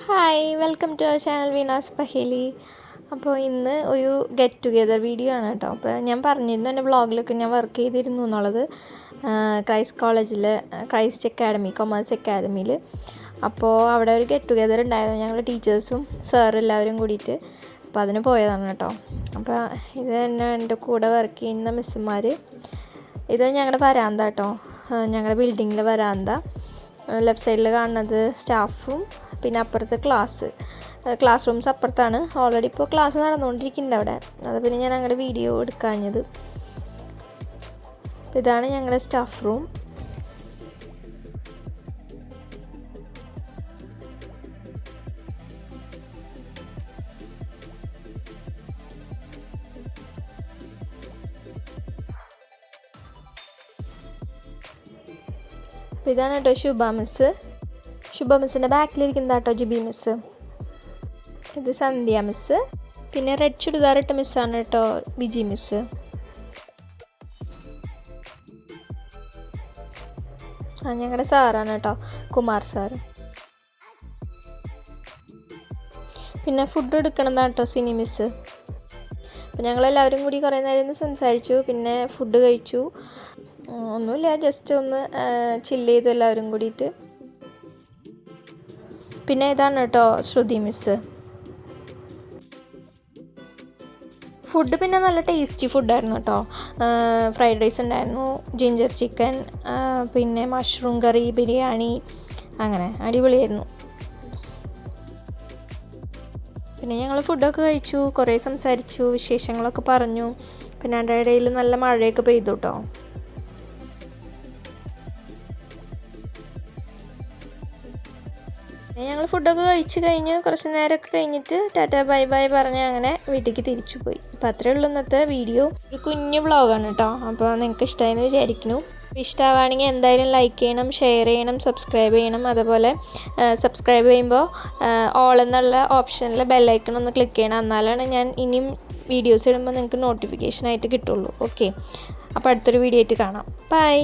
Hi welcome to our channel വീനാസ് പഹേലി. അപ്പോൾ ഇന്ന് ഒരു ഗെറ്റ് ടുഗെദർ വീഡിയോ ആണ് കേട്ടോ. അപ്പോൾ ഞാൻ പറഞ്ഞിരുന്നു എൻ്റെ വ്ളോഗിലൊക്കെ ഞാൻ വർക്ക് ചെയ്തിരുന്നു എന്നുള്ളത് ക്രൈസ്റ്റ് കോളേജിൽ ക്രൈസ്റ്റ് അക്കാഡമി കൊമേഴ്സ് അക്കാഡമിയിൽ. അപ്പോൾ അവിടെ ഒരു ഗെറ്റ് ടുഗെദർ ഉണ്ടായിരുന്നു, ഞങ്ങൾ ടീച്ചേഴ്സും സാറും എല്ലാവരും കൂടിയിട്ട്. അപ്പോൾ അതിന് പോയതാണ് കേട്ടോ. അപ്പോൾ ഇത് തന്നെ എൻ്റെ കൂടെ വർക്ക് ചെയ്യുന്ന മിസ്സുമാർ. ഇത് ഞങ്ങളുടെ വരാന്ത കേട്ടോ, ഞങ്ങളുടെ ബിൽഡിങ്ങിലെ വരാന്ത. ലെഫ്റ്റ് സൈഡിൽ കാണുന്നത് സ്റ്റാഫും പിന്നെ അപ്പുറത്ത് ക്ലാസ് റൂംസ് അപ്പുറത്താണ്. ഓൾറെഡി ഇപ്പോൾ ക്ലാസ് നടന്നുകൊണ്ടിരിക്കുന്നുണ്ട് അവിടെ. അത് പിന്നെ ഞാൻ ഞങ്ങളുടെ വീഡിയോ എടുക്കാഞ്ഞത്. ഇതാണ് ഞങ്ങളുടെ സ്റ്റാഫ് റൂം. അപ്പോൾ ഇതാണ് കേട്ടോ ശുഭ മിസ്സിൻ്റെ ബാക്കിലിരിക്കുന്നത് കേട്ടോ ജിബി മിസ്സ്. ഇത് സന്ധ്യ മിസ്സ്. പിന്നെ റെഡ് ചുരിദാർ ഇട്ട മിസ്സാണ് കേട്ടോ ബിജി മിസ്സ്. ഞങ്ങളുടെ സാറാണ് കേട്ടോ കുമാർ സാറ്. പിന്നെ ഫുഡ് എടുക്കണതാണ് കേട്ടോ സിനി മിസ്സ്. അപ്പോൾ ഞങ്ങളെല്ലാവരും കൂടി കുറേ നേരം സംസാരിച്ചു, പിന്നെ ഫുഡ് കഴിച്ചു. ഒന്നുമില്ല, ജസ്റ്റ് ഒന്ന് ചില്ല് ചെയ്തു എല്ലാവരും കൂടിയിട്ട്. പിന്നെ ഇതാണ് കേട്ടോ ശ്രുതി മിസ്സ്. ഫുഡ് പിന്നെ നല്ല ടേസ്റ്റി ഫുഡായിരുന്നു കേട്ടോ. ഫ്രൈഡ് റൈസ് ഉണ്ടായിരുന്നു, ജിഞ്ചർ ചിക്കൻ, പിന്നെ മഷ്റൂം കറി, ബിരിയാണി, അങ്ങനെ അടിപൊളിയായിരുന്നു. പിന്നെ ഞങ്ങൾ ഫുഡൊക്കെ കഴിച്ചു, കുറേ സംസാരിച്ചു, വിശേഷങ്ങളൊക്കെ പറഞ്ഞു. പിന്നെ അതിൻ്റെ ഇടയിൽ നല്ല മഴയൊക്കെ പെയ്തു കേട്ടോ. ഞങ്ങൾ ഫുഡൊക്കെ കഴിച്ച് കഴിഞ്ഞ് കുറച്ച് നേരമൊക്കെ കഴിഞ്ഞിട്ട് ടാറ്റ ബൈ ബൈ പറഞ്ഞ് അങ്ങനെ വീട്ടിലേക്ക് തിരിച്ചു പോയി. അപ്പോൾ അത്രയേ ഉള്ളൂ ഇന്നത്തെ വീഡിയോ. ഒരു കുഞ്ഞു വ്ളോഗാണ് കേട്ടോ. അപ്പോൾ നിങ്ങൾക്ക് ഇഷ്ടമായെന്ന് വിചാരിക്കുന്നു. ഇഷ്ടമാവുകയാണെങ്കിൽ എന്തായാലും ലൈക്ക് ചെയ്യണം, ഷെയർ ചെയ്യണം, സബ്സ്ക്രൈബ് ചെയ്യണം. അതുപോലെ സബ്സ്ക്രൈബ് ചെയ്യുമ്പോൾ ഓൾ എന്നുള്ള ഓപ്ഷനിൽ ബെല്ലൈക്കൺ ഒന്ന് ക്ലിക്ക് ചെയ്യണം. എന്നാലാണ് ഞാൻ ഇനിയും വീഡിയോസ് ഇടുമ്പോൾ നിങ്ങൾക്ക് നോട്ടിഫിക്കേഷനായിട്ട് കിട്ടുള്ളൂ. ഓക്കെ, അപ്പോൾ അടുത്തൊരു വീഡിയോ ആയിട്ട് കാണാം. ബൈ.